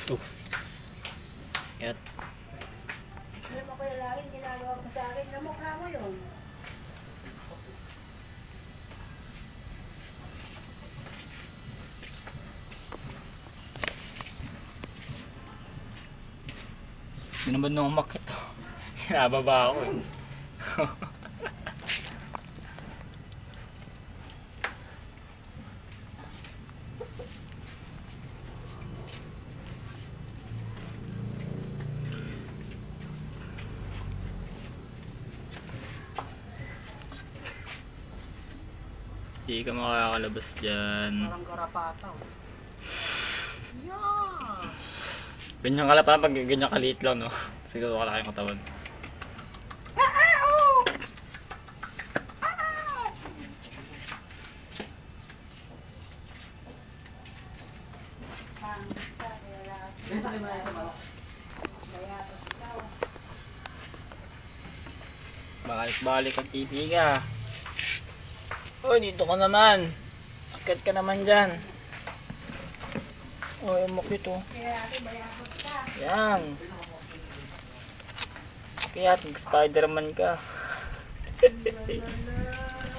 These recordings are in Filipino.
Ito. Yan. Alam mo kaya laging ginagawa mo sa akin, kamukha mo yun. Hindi naman nung umakit. Hinababa ako eh. Hindi ka makakalabas dyan. Parang garapata. Yeah! Ganyan ka lang pag ganyan kaliit lang, no? Siguro kalaki yung katawan. Balik-balik ang TV ka. Uy, dito ka naman. Akit ka naman dyan. Uy, umukit oh. Yan. Kaya Spider-Man ka.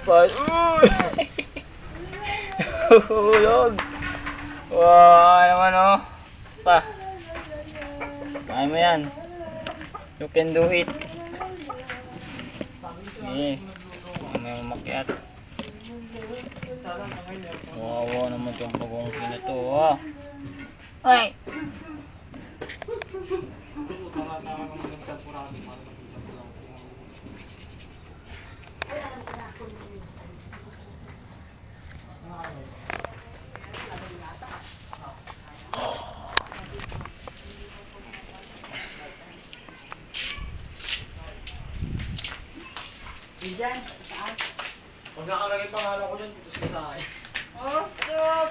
Uy! Hulog! Wow, naman oh. Pa. Kaya mo yan. You can do it. Eh, may umakyat. Wawa naman itong pagungki na to, ha? Ay! Diyan, saan? Pag nakalagay pangalan ko dyan, dito sa akin. Oh, stop!